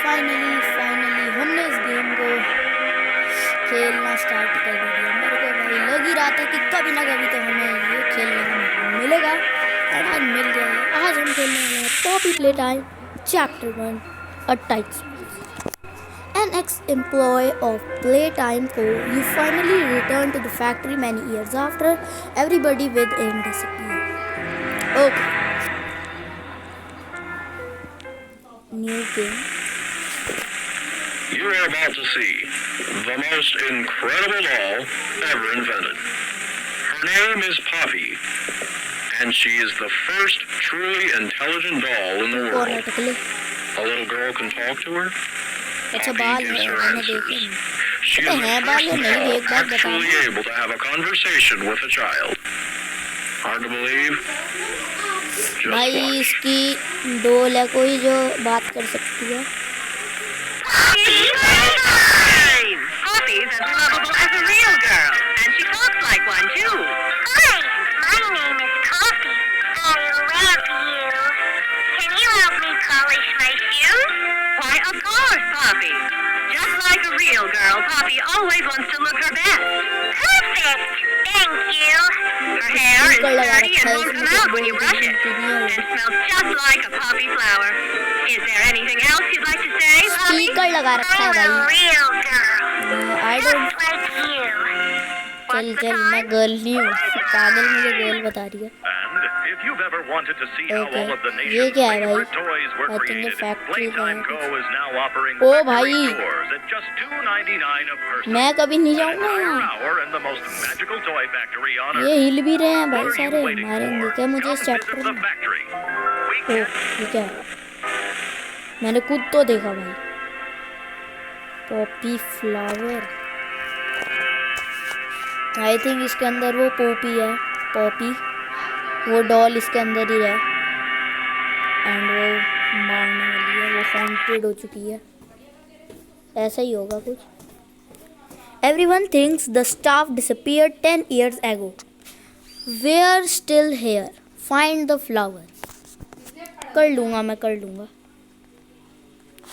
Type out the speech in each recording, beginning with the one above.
Finally हमने इस game को खेलना स्टार्ट कर दिया। मेरे को भाई लग ही रहा था कि कभी ना कभी तो हमें ये खेलने का मौका मिलेगा और आज मिल गया है। आज हम खेलने वाले हैं Poppy Playtime chapter 1 a tight squeeze. An ex-employee of Playtime Co., you finally return to the factory many years after everybody within disappeared. Okay. New game. You are about to see the most incredible doll ever invented. Her name is Poppy, and she is the first truly intelligent doll in the world. A little girl can talk to her. Poppy gives her answers. She is the first doll actually able to have a conversation with a child. Hard to believe? Just भाई watch. इसकी डोल है कोई जो बात कर सकती है। Poppy's as lovable as a real girl, and she talks like one too. Hi, my name is Poppy. I love you. Can you help me polish my shoes? Why, of course, Poppy. Just like a real girl, Poppy always wants to look her best. Perfect. Thank you. Her hair is dirty and won't come out when you brush it, and smells just like a poppy flower. Is there anything else you'd like to say, Poppy? Speaker लगा रखा है I'm a भाई। real girl. I don't Just like you. चल मैं girl नहीं हूँ, पागल मुझे गर्ल बता रही है। And if you've ever wanted to see how Okay. all of the ये nation's क्या है भाई? favorite toys were I think the created, factory Playtime का Co. है। is now offering O factory भाई। tours at just $2.99 a person. मैं कभी नहीं An जाऊँगा entire यहाँ। hour in the most magical toy factory on ये earth. हिल भी रहे हैं What भाई are you सारे, waiting मारेंगे for? क्या मुझे Come इस visit चैप्टर the में? factory. ओ Weekend. ये क्या है? मैंने खुद तो देखा भाई। Poppy flower. आई थिंक इसके अंदर वो पॉपी है, पॉपी वो डॉल इसके अंदर ही है एंड वो मारने वाली है, वो हॉन्टेड हो चुकी है, ऐसा ही होगा कुछ। Everyone thinks the staff disappeared 10 years ago. We're still here. Find the flower. कर लूँगा मैं, कर लूँगा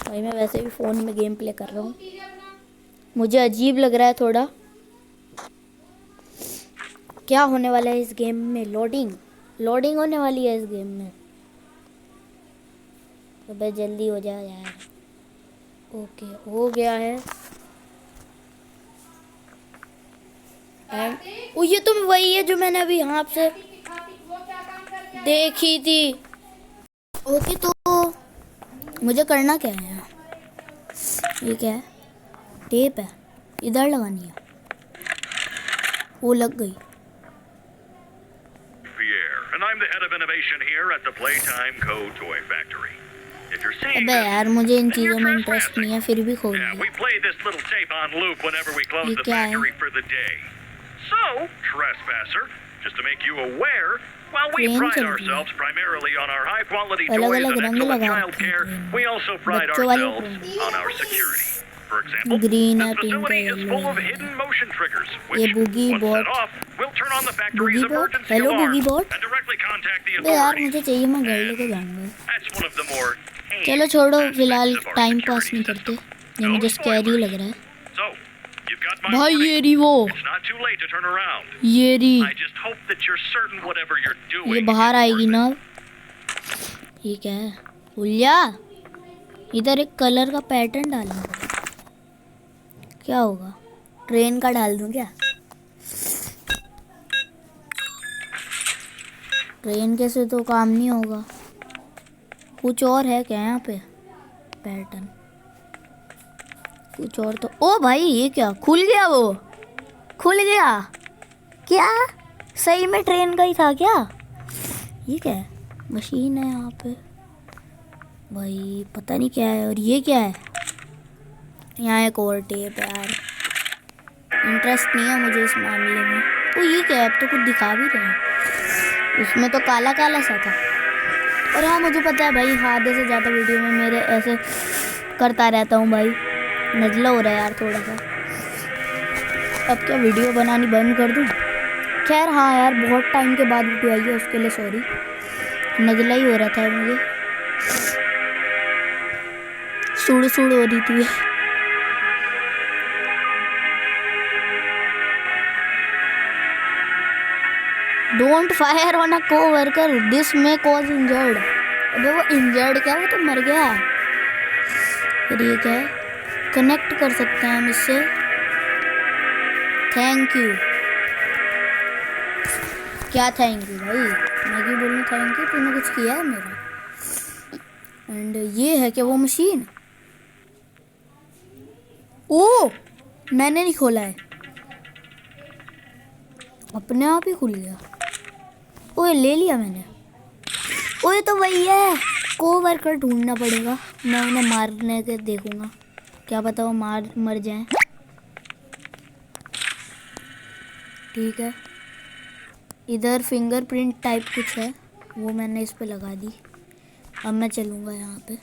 भाई। मैं वैसे भी फ़ोन में गेम प्ले कर रहा हूँ, मुझे अजीब लग रहा है थोड़ा। क्या होने वाला है इस गेम में? लोडिंग होने वाली है इस गेम में। तो भाई जल्दी हो जाए यार। ओके हो गया है। एंड ओ ये तो वही है जो मैंने अभी यहाँ से देखी थी। ओके तो मुझे करना क्या है यहाँ? ये क्या है? टेप है, इधर लगानी है। वो लग गई। Pierre, and I'm the head of innovation here at the Playtime Co. Toy Factory. If you're seeing अबे this, यार मुझे इन then चीज़ों you're में इंटरेस्ट नहीं है, फिर भी खोल Yeah, दिया। we play this little tape on loop whenever we close ये the क्या है? factory for the day. So, trespasser, just to make you aware, while we train pride चल रही है। ourselves primarily on our high-quality toys अलग-अलग and रंग excellent लगा child रखे हैं care, ट्रेन में। we also pride बच्चों वाली ourselves train. on our security. For example, green है, this पिंक है, facility is yellow full of है। hidden motion triggers, ये which, boogie once bot। set off, will turn on the factory's Boogie bot? emergency Hello, alarm boogie bot? and directly contact the अबे यार authorities. मुझे चाहिए, मैं घर लेके जाऊँगा। That's one of the more चलो छोड़ो, aspects फिलहाल of our टाइम security पास नहीं करते, system. ये No मुझे स्कैरी spoilers. लग रहा है। So, you've got my भाई warning. ये रही वो, It's not too late to turn around. ये रही, I just hope that you're certain whatever you're doing. ये बाहर is आएगी worth ना। it. ये क्या है? उल्लिया, इधर एक कलर का पैटर्न डालना पड़ेगा। क्या होगा? ट्रेन का डाल दूं क्या? ट्रेन के से तो काम नहीं होगा। कुछ और है क्या यहाँ पे? पैटर्न कुछ और तो। ओ भाई ये क्या खुल गया? वो खुल गया क्या? सही में ट्रेन का ही था क्या? ये क्या है? मशीन है यहाँ पे भाई, पता नहीं क्या है। और ये क्या है? यहाँ एक और टेप है यार, इंटरेस्ट नहीं है मुझे इस मामले में। तो ये क्या है? अब तो कुछ दिखा भी रहे हैं, उसमें तो काला काला सा था। और हाँ मुझे पता है भाई, आधे से ज़्यादा वीडियो में मेरे ऐसे करता रहता हूँ भाई, नजला हो रहा है यार थोड़ा सा। अब क्या वीडियो बनानी बंद कर दूँ? खैर हाँ यार, बहुत टाइम के बाद वीडियो आई है, उसके लिए सॉरी, नजला ही हो रहा था मुझे। सुड़ सुड़ हो रही थी। Don't fire on a co-worker, this may cause injured. अबे वो इंजर्ड क्या, वो तो मर गया। फिर ये क्या है, कनेक्ट कर सकते हैं हम इससे। Thank you. क्या थैंक यू भाई, मैं क्यों बोलूँ थैंक यू, तूने कुछ किया है मेरा। एंड ये है क्या वो मशीन? ओ मैंने नहीं खोला है, अपने आप ही खुल गया। ओए ले लिया मैंने। ओए तो वही है, कोवर्कर ढूंढना पड़ेगा। मैं उन्हें मारने के देखूंगा, क्या पता वो मर जाए। ठीक है, इधर फिंगरप्रिंट टाइप कुछ है, वो मैंने इस पे लगा दी। अब मैं चलूँगा यहाँ पे।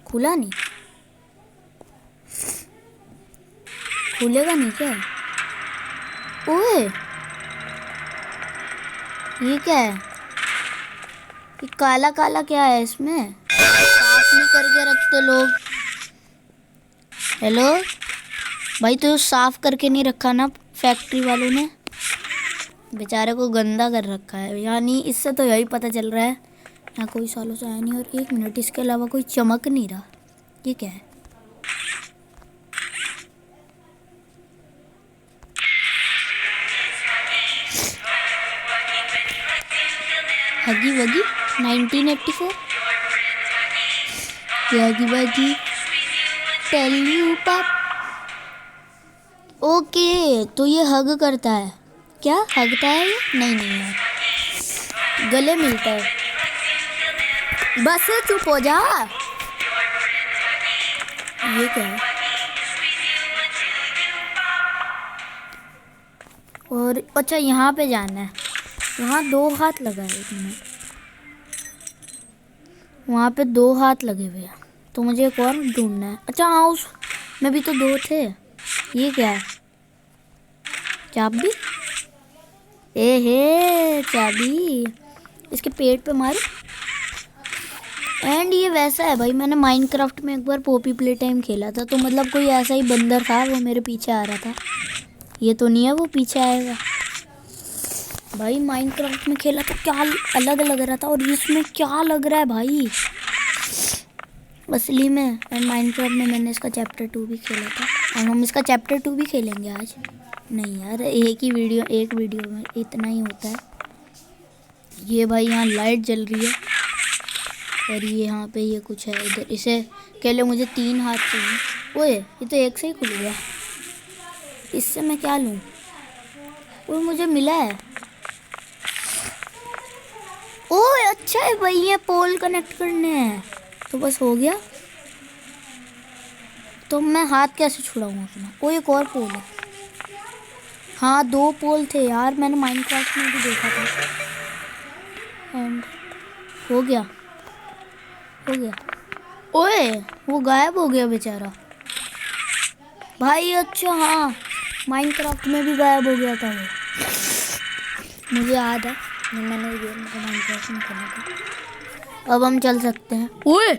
खुला नहीं, खुलेगा नहीं क्या? ओए ये क्या है, ये काला काला क्या है इसमें? साफ नहीं करके रखते लोग। हेलो भाई, तो साफ करके नहीं रखा ना फैक्ट्री वालों ने, बेचारे को गंदा कर रखा है। यानी इससे तो यही पता चल रहा है यहाँ कोई सालों से आया नहीं। और 1 मिनट, इसके अलावा कोई चमक नहीं रहा। ये क्या है? हगी वगी 1984 हगी वगी टेल यू पाप। ओके तो ये हग करता है क्या? हगता है ये? नहीं नहीं यार, गले मिलता है। बस चुप हो जा। ये क्या है? और अच्छा यहाँ पे जाना है, यहाँ 2 हाथ लगा है। 1 मिनट, वहाँ पे 2 हाथ लगे हुए हैं, तो मुझे एक और ढूंढना है। अच्छा हाँ, उस में भी तो 2 थे। ये क्या है? चाबी? ए हे चाबी, इसके पेट पे मारो। एंड ये वैसा है भाई, मैंने माइनक्राफ्ट में एक बार पॉपी प्ले टाइम खेला था, तो मतलब कोई ऐसा ही बंदर था, वो मेरे पीछे आ रहा था। ये तो नहीं है वो पीछे आएगा भाई। माइनक्राफ्ट में खेला तो क्या अलग लग रहा था, और इसमें क्या लग रहा है भाई असली में। एंड माइनक्राफ्ट में मैंने इसका चैप्टर 2 भी खेला था, और हम इसका चैप्टर 2 भी खेलेंगे आज। नहीं यार, एक वीडियो में इतना ही होता है। ये भाई यहाँ लाइट जल रही है, और ये यहाँ पे ये कुछ है इधर। इसे कह लो मुझे 3 हाथ चाहिए। ओए ये तो एक से ही खुल गया, इससे मैं क्या लूँ? वो मुझे मिला है। ओए अच्छा है भाई, ये पोल कनेक्ट करने हैं, तो बस हो गया। तो मैं हाथ कैसे छुड़ाऊँ अपना? ओ एक और पोल है। हाँ 2 पोल थे यार, मैंने माइनक्राफ्ट में भी देखा था। एंड हो गया। ओए वो गायब हो गया बेचारा भाई। अच्छा हाँ, माइनक्राफ्ट में भी गायब हो गया था वो, मुझे याद है, मैंने गेम को माइनक्राफ्ट में खेला था। अब हम चल सकते हैं। ओए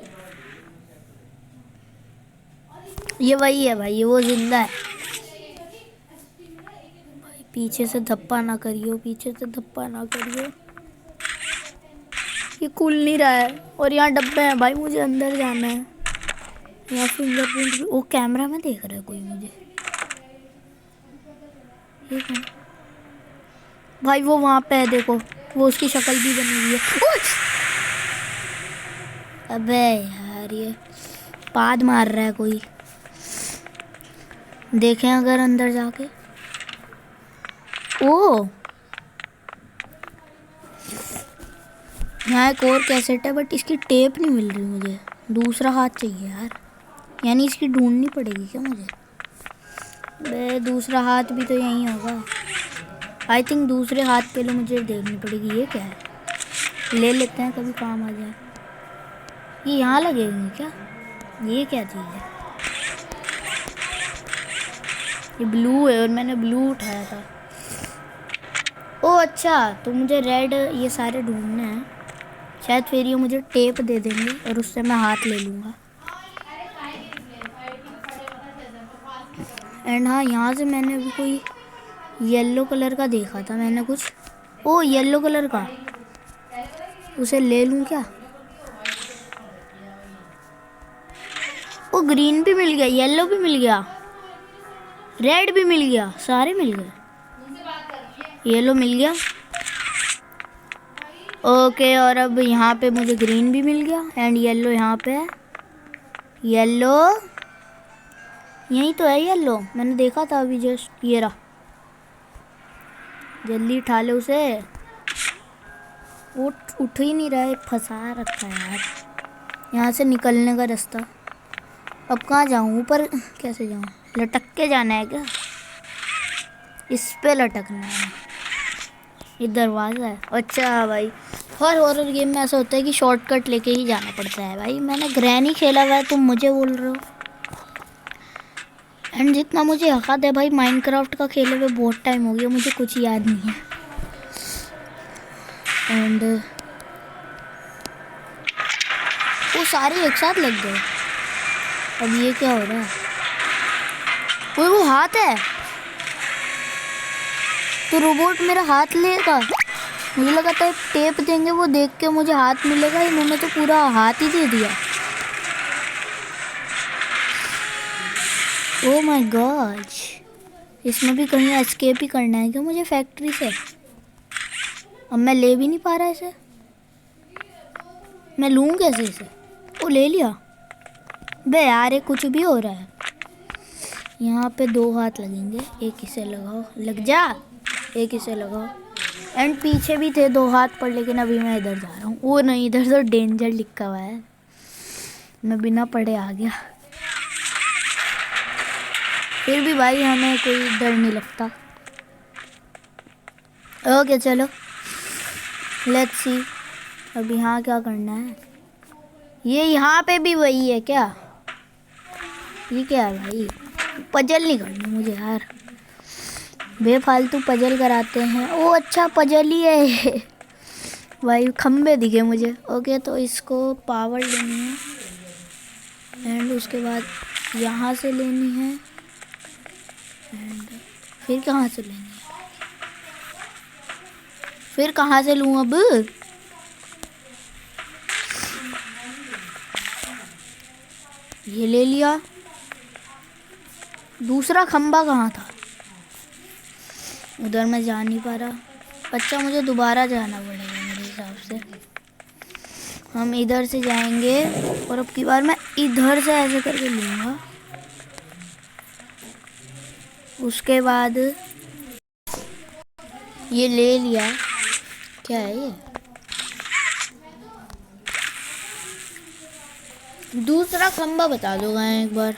ये वही है भाई, ये वो जिंदा है भाई। पीछे से धप्पा ना करियो, पीछे से धप्पा ना करियो। ये खुल नहीं रहा है, और यहाँ डब्बे हैं भाई, मुझे अंदर जाना है। यहाँ फिंगरप्रिंट भी, वो कैमरा में देख रहा है कोई मुझे। ये क्या भाई? वो वहाँ पे है देखो, वो उसकी शक्ल भी बनी हुई है। अबे यार ये पाद मार रहा है कोई, देखें अगर अंदर जाके। ओ यहाँ एक और कैसेट है, बट इसकी टेप नहीं मिल रही मुझे। दूसरा हाथ चाहिए यार, यानी इसकी ढूंढनी पड़ेगी क्या मुझे? बे दूसरा हाथ भी तो यहीं होगा। आई थिंक दूसरे हाथ पे लो मुझे देखनी पड़ेगी। ये क्या है? ले लेते हैं, कभी काम आ जाए। ये यहाँ लगेगी क्या? ये क्या चीज़ है? ये ब्लू है, और मैंने ब्लू उठाया था। ओ अच्छा, तो मुझे रेड ये सारे ढूंढने हैं शायद, फिर ये मुझे टेप दे देंगे और उससे मैं हाथ ले लूँगा। एंड हाँ, यहाँ से मैंने अभी कोई येलो कलर का देखा था मैंने कुछ। ओ येलो कलर का, उसे ले लूँ क्या? ओ ग्रीन भी मिल गया, येलो भी मिल गया, रेड भी मिल गया, सारे मिल गए। येलो मिल गया, ओके। और अब यहाँ पे मुझे ग्रीन भी मिल गया एंड येलो यहाँ पे है। येलो यही तो है, येलो मैंने देखा था अभी जस्ट। ये रहा, जल्दी उठा ले उसे। उठ ही नहीं रहा है, फंसा रखा है यार। यहाँ से निकलने का रास्ता, अब कहाँ जाऊँ? ऊपर कैसे जाऊँ? लटक के जाना है क्या? इस पे लटकना है। ये दरवाज़ा है। अच्छा भाई, हर हॉरर गेम में ऐसा होता है कि शॉर्टकट लेके ही जाना पड़ता है। भाई मैंने ग्रैनी खेला हुआ है, तुम मुझे बोल रहे हो। एंड जितना मुझे याद है भाई, माइनक्राफ्ट का खेले हुए बहुत टाइम हो गया, मुझे कुछ याद नहीं है। एंड वो सारे एक साथ लग गए। अब ये क्या हो रहा है? वो हाथ है, तो रोबोट मेरा हाथ लेगा। मुझे लगा था टेप देंगे, वो देख के मुझे हाथ मिलेगा। इन्होंने तो पूरा हाथ ही दे दिया। ओह माय गॉड, इसमें भी कहीं एस्केप ही करना है क्या मुझे फैक्ट्री से? अब मैं ले भी नहीं पा रहा इसे, मैं लूँ कैसे इसे? वो ले लिया। बे यार, ये कुछ भी हो रहा है। यहाँ पे 2 हाथ लगेंगे, एक इसे लगाओ, लग जा, एक इसे लगाओ। एंड पीछे भी थे 2 हाथ पर, लेकिन अभी मैं इधर जा रहा हूँ। वो नहीं, इधर तो डेंजर लिखा हुआ है, मैं बिना पढ़े आ गया। फिर भी भाई हमें कोई डर नहीं लगता। ओके चलो, लेट्स सी अब यहाँ क्या करना है। ये यहाँ पे भी वही है क्या? ये क्या है भाई? पजल नहीं करनी मुझे यार, बेफालतू पजल कराते हैं। ओ अच्छा, पजल ही है ये। भाई खम्बे दिखे मुझे। ओके, तो इसको पावर लेनी है एंड उसके बाद यहाँ से लेनी है एंड फिर कहाँ से लेनी है? फिर कहाँ से लूँ अब? ये ले लिया। दूसरा खंबा कहाँ था? उधर मैं जा नहीं पा रहा। अच्छा, मुझे दोबारा जाना पड़ेगा मेरे हिसाब से। हम इधर से जाएंगे और अब की बार मैं इधर से ऐसे करके लूँगा। उसके बाद ये ले लिया। क्या है ये? दूसरा खंबा बता दो एक बार।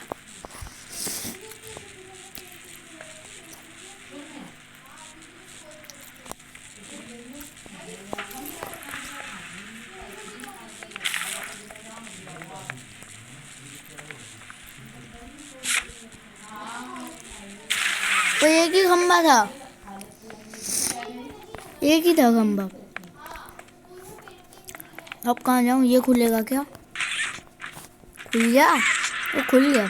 तो एक ही खंबा था, एक ही था खंबा। अब कहाँ जाऊँ? ये खुलेगा क्या? खुल गया? वो खुल गया।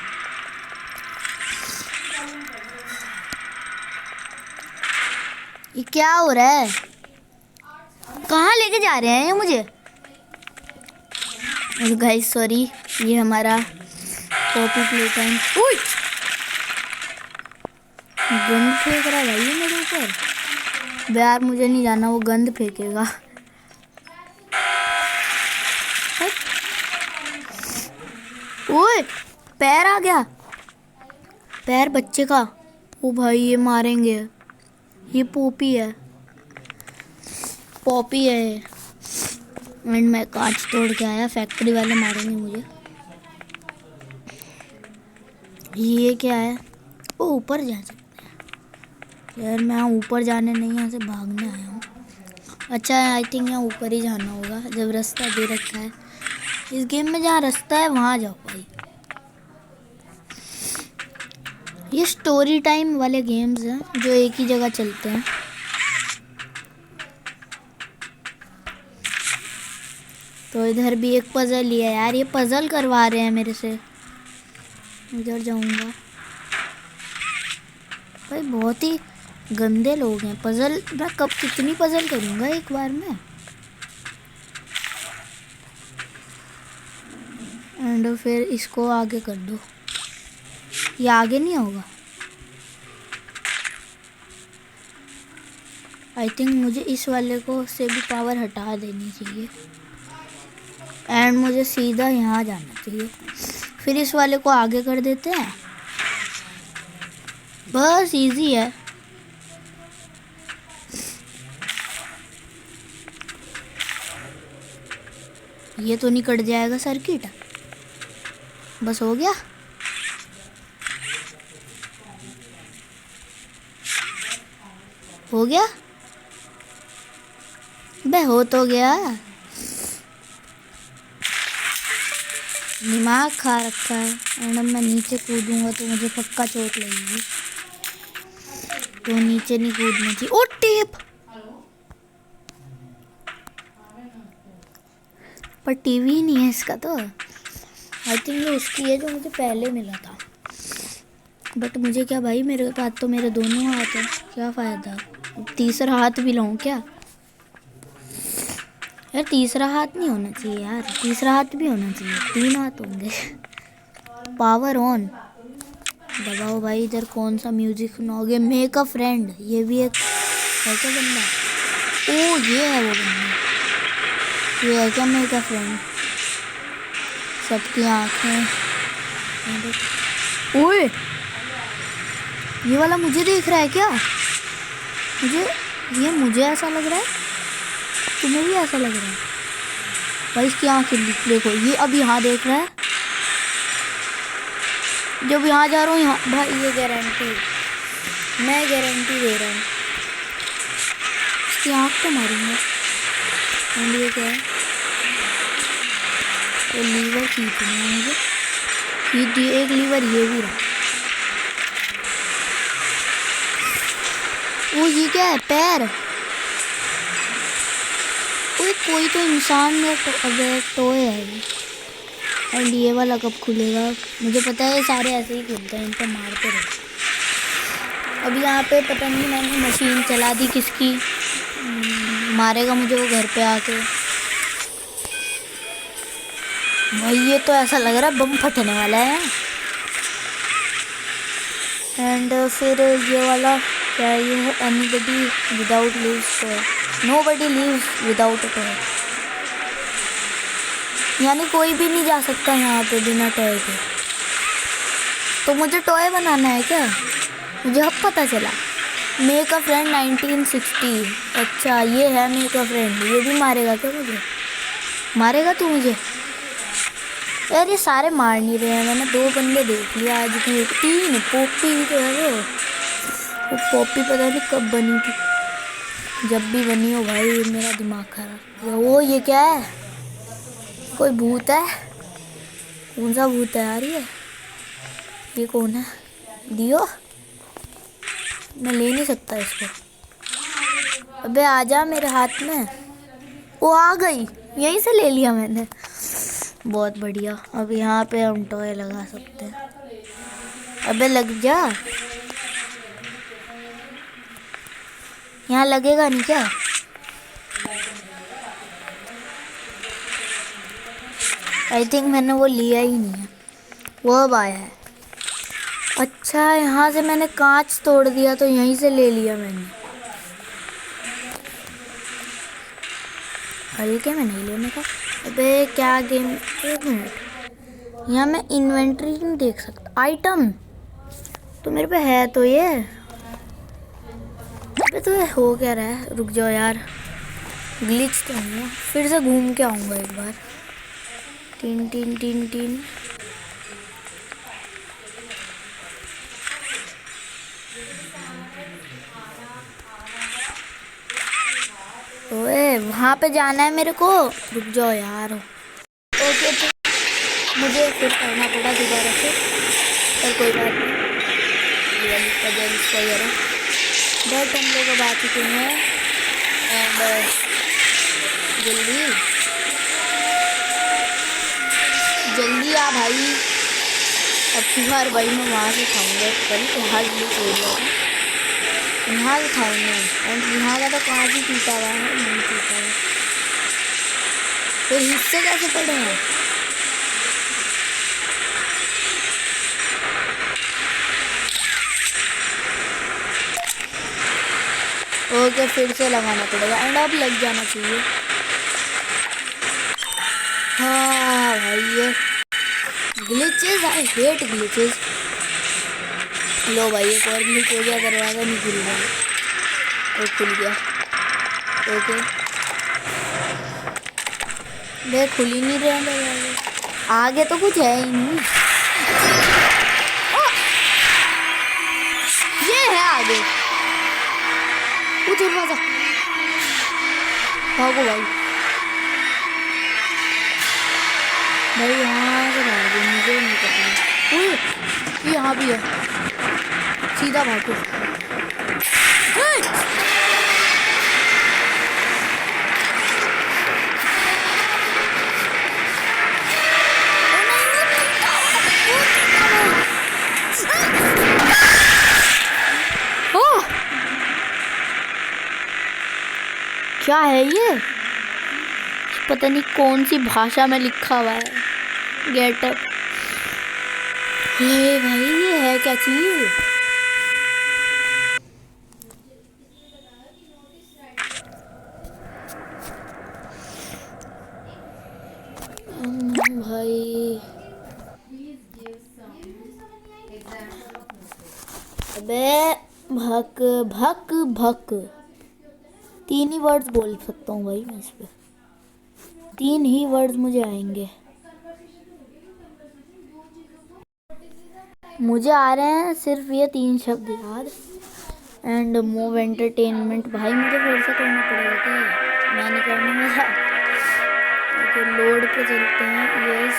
ये क्या हो रहा है? कहाँ लेके जा रहे हैं ये मुझे? गाइस सॉरी, ये हमारा कॉपी प्ले टाइम। गंद फेंक रहा है भाई ये मेरे ऊपर। यार मुझे नहीं जाना, वो गंद फेंकेगा। ओए, पैर आ गया, पैर बच्चे का। ओ भाई ये मारेंगे। ये पोपी है, पॉपी है। एंड मैं कांच तोड़ के आया, फैक्ट्री वाले मारेंगे मुझे। ये क्या है? ओ ऊपर जा सकते हैं यार। मैं ऊपर जाने नहीं, यहाँ से भागने आया हूँ। अच्छा आई थिंक यहाँ ऊपर ही जाना होगा, जब रास्ता दे रखा है इस गेम में। जहाँ रास्ता है वहाँ जाओ भाई। ये स्टोरी टाइम वाले गेम्स हैं जो एक ही जगह चलते हैं। तो इधर भी एक पजल ही है यार, ये पजल करवा रहे हैं मेरे से। इधर जाऊंगा। भाई बहुत ही गंदे लोग हैं। पजल मैं कब कितनी पजल करूँगा एक बार में। एंड फिर इसको आगे कर दो। ये आगे नहीं होगा। आई थिंक मुझे इस वाले को से भी पावर हटा देनी चाहिए। एंड मुझे सीधा यहाँ जाना चाहिए। फिर इस वाले को आगे कर देते हैं। बस इजी है। ये तो नहीं कट जाएगा सर्किट। बस हो गया। हो गया बे, हो तो गया। दिमाग खा रखा है। एंड अब मैं नीचे कूदूंगा तो मुझे पक्का चोट लगेगी, तो नीचे नहीं कूदना चाहिए। ओ टेप, पर टीवी ही नहीं है इसका। तो आई थिंक ये उसकी है जो मुझे पहले मिला था। बट मुझे क्या भाई, मेरे पास तो मेरे दोनों हाथ हैं, क्या फ़ायदा। तीसरा हाथ भी लाऊं क्या यार? तीसरा हाथ नहीं होना चाहिए यार, तीसरा हाथ भी होना चाहिए। 3 हाथ होंगे। पावर ऑन दबाओ भाई। इधर कौन सा म्यूजिक सुनाओगे? मेक अ फ्रेंड, ये भी एक है क्या बंदा? ओ ये है वो बंदा। ये है क्या मेक अ फ्रेंड? सबकी आँखें। ओए ये वाला मुझे देख रहा है क्या? मुझे ऐसा लग रहा है, तुम्हें भी ऐसा लग रहा है? भाई इसकी आँखें देखो, ये अब यहाँ देख रहा है। जब यहाँ जा रहा हूँ यहाँ, भाई ये गारंटी, मैं गारंटी दे रहा हूँ। इसकी आँख तो मारूंगा। एंड ये क्या है? तो लीवर खींचना है मुझे। खींच दिए एक लीवर, ये भी रहा। वो ये क्या है? पैर। कोई तो इंसान में टोए है ये। एंड ये वाला कब खुलेगा? मुझे पता है ये सारे ऐसे ही खुलते हैं, इनको मारते रहो। अब यहाँ पे पता नहीं मैंने मशीन चला दी किसकी। मारेगा मुझे वो घर पे आके। भाई ये तो ऐसा लग रहा है बम फटने वाला है। एंड फिर ये वाला क्या है? ये है anybody without leaves toy, nobody leaves without a toy. यानी कोई भी नहीं जा सकता यहाँ पे बिना टॉय के। तो मुझे टॉय बनाना है क्या? मुझे अब पता चला। Make a friend 1960। अच्छा ये है मेक अ फ्रेंड। ये भी मारेगा क्या मुझे? मारेगा तू मुझे? यार ये सारे मार नहीं रहे हैं। मैंने 2 बंदे देख लिया आज की। 3 पॉपी भी तो है वो पॉपी पता नहीं कब बनी थी। जब भी बनी हो भाई मेरा दिमाग खराब। वो ये क्या है? कोई भूत है? कौन सा भूत है यार ये कौन है? दियो, मैं ले नहीं सकता इसको। अबे आजा मेरे हाथ में। वो आ गई, यहीं से ले लिया मैंने। बहुत बढ़िया। अब यहाँ पे हम टॉय लगा सकते हैं। अबे लग जा। यहाँ लगेगा नहीं क्या? आई थिंक मैंने वो लिया ही नहीं है, वो अब आया है। अच्छा यहाँ से मैंने कांच तोड़ दिया तो यहीं से ले लिया मैंने। हल्के में नहीं लेने का। अबे क्या गेम। 1 मिनट, यहाँ मैं इन्वेंट्री नहीं देख सकता। आइटम तो मेरे पे है तो ये। अबे तो हो क्या रहा है? रुक जाओ यार, ग्लिच तो नहीं है। फिर से घूम के आऊँगा एक बार। 3 ओए वहाँ पे जाना है मेरे को। रुक जाओ यार। ओके तो मुझे फिर करना पड़ा दोबारा से, पर कोई बात नहीं। ये पजल्स वगैरह बट हम लोग अब आ चुके हैं। एंड जल्दी आ भाई। अब की बार भाई मैं वहाँ से खाऊंगा। कल तो हाथ भी छोड़ दिया। यहाँ था उन्हें, एंड यहाँ का तो कांच ही टूटा हुआ है, नहीं टूटा है। तो हिस्से कैसे पड़े हैं? ओके, फिर से लगाना पड़ेगा एंड अब लग जाना चाहिए। हाँ भाई, ये ग्लिचेस, आई हेट ग्लिचेस। लो भाई, एक और ग्लिच हो गया, दरवाजा नहीं खुल गया। वो खुल गया। ओके, देख खुल ही नहीं रहा दरवाजा। आगे तो कुछ है ही नहीं। ये है आगे, वो दरवाजा। भागो भाई, भाई यहाँ से भागो, मुझे नहीं पता। ये यहाँ भी है, सीधा भागो। क्या है ये? पता नहीं कौन सी भाषा में लिखा हुआ है, गेटअप। ये भाई, ये है क्या चीज? भाई अबे भक भक भक, 3 ही वर्ड्स बोल सकता हूँ भाई मैं इस पे। 3 ही वर्ड्स मुझे आएंगे, मुझे आ रहे हैं सिर्फ ये 3 शब्द याद। एंड मूव एंटरटेनमेंट, भाई मुझे फिर से करना पड़ेगा क्या? मैं नहीं करने वाला। ओके, लोड पे चलते हैं। यस,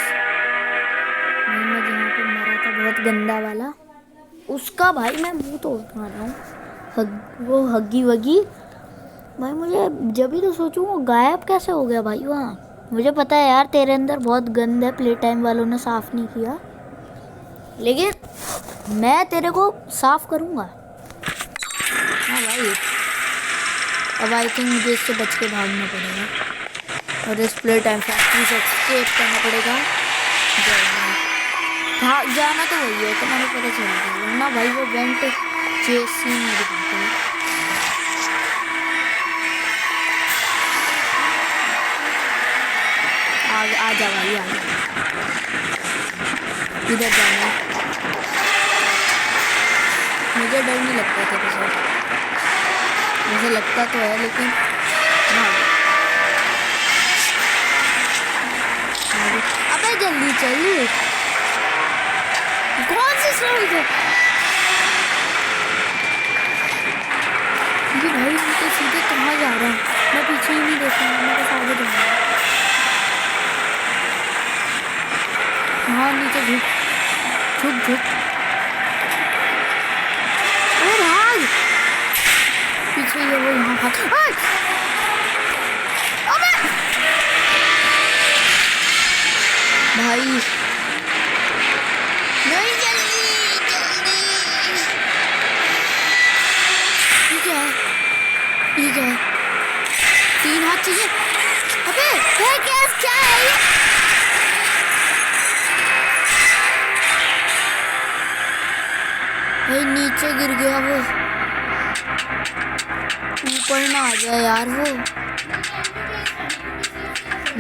मैं जहाँ पे मरा था बहुत गंदा वाला, उसका भाई मैं मुँह तोड़ रहा हूँ। वो हग्गी वगी भाई, मुझे जब भी तो सोचूं वो गायब कैसे हो गया भाई वहाँ। मुझे पता है यार तेरे अंदर बहुत गंद है, प्ले टाइम वालों ने साफ़ नहीं किया, लेकिन मैं तेरे को साफ करूँगा। हाँ भाई, अब आई थिंक मुझे इससे बच के भागना पड़ेगा और इस प्ले टाइम फैक्ट्री से एस्केप करना पड़ेगा। भाग जाना तो वही है, तुम्हारे पता चल गया, वरना भाई वो वेंट चेसिंग नहीं दिखाते हैं। आ जा भाई, आ जा, इधर जाना। मुझे डर नहीं लगता था किसी, मुझे लगता तो है लेकिन अबे जल्दी चल, कौन सी सड़क है ये भाई? तो सीधे कहाँ जा रहा है? मैं पीछे ही नहीं देख रहा हूँ, मैं बस आगे जा रहा हूँ। हाँ नीचे झुक झुक झुक, अरे भाग, पीछे ये वो यहाँ भाग। अबे भाई नहीं, जल्दी जल्दी। ये क्या है? ये क्या है? 3 हाथ चाहिए। अबे ये क्या है ये? भाई नीचे गिर गया वो, ऊपर ना आ जाए यार। वो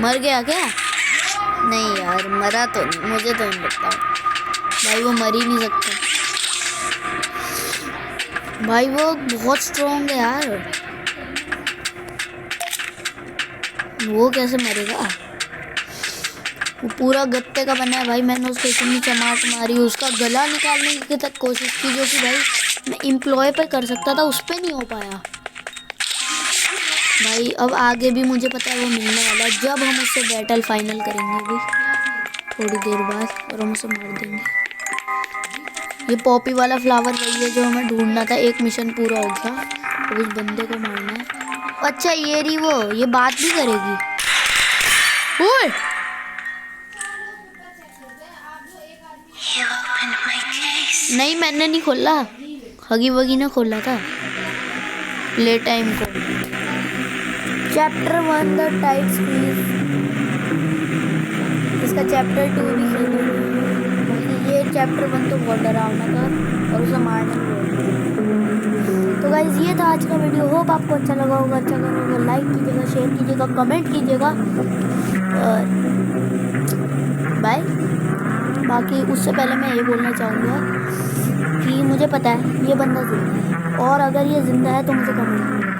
मर गया क्या? नहीं यार, मरा तो नहीं, मुझे तो नहीं लगता भाई, वो मर ही नहीं सकता भाई, वो बहुत स्ट्रॉन्ग है यार। वो कैसे मरेगा? वो पूरा गत्ते का बना है भाई, मैंने उसको इतनी चमाट मारी, उसका गला निकालने की तक कोशिश की, जो कि भाई मैं एम्प्लॉय पे कर सकता था, उस पर नहीं हो पाया भाई। अब आगे भी मुझे पता है वो मिलने वाला है, जब हम उससे बैटल फाइनल करेंगे अभी थोड़ी देर बाद, और हम उसे मार देंगे। ये पॉपी वाला फ्लावर वही है जो हमें ढूंढना था। एक मिशन पूरा हो गया, तो उस बंदे को मारना है। अच्छा ये रही वो, ये बात भी करेगी। ओए नहीं, मैंने नहीं खोला, हगी वगी ने खोला था। प्ले टाइम को। चैप्टर 1 द टाइड स्क्वीज, इसका चैप्टर 2 भी खेलेंगे। ये चैप्टर 1 तो बहुत डरावना था और उसे मारने में तो गाइस ये था आज का वीडियो। होप आपको अच्छा लगा होगा। अच्छा लगा होगा लाइक कीजिएगा, शेयर कीजिएगा, कमेंट कीजिएगा और बाय। बाकी उससे पहले मैं ये बोलना चाहूँगा कि मुझे पता है ये बंदा जिंदा है और अगर ये ज़िंदा है तो मुझे कमेंट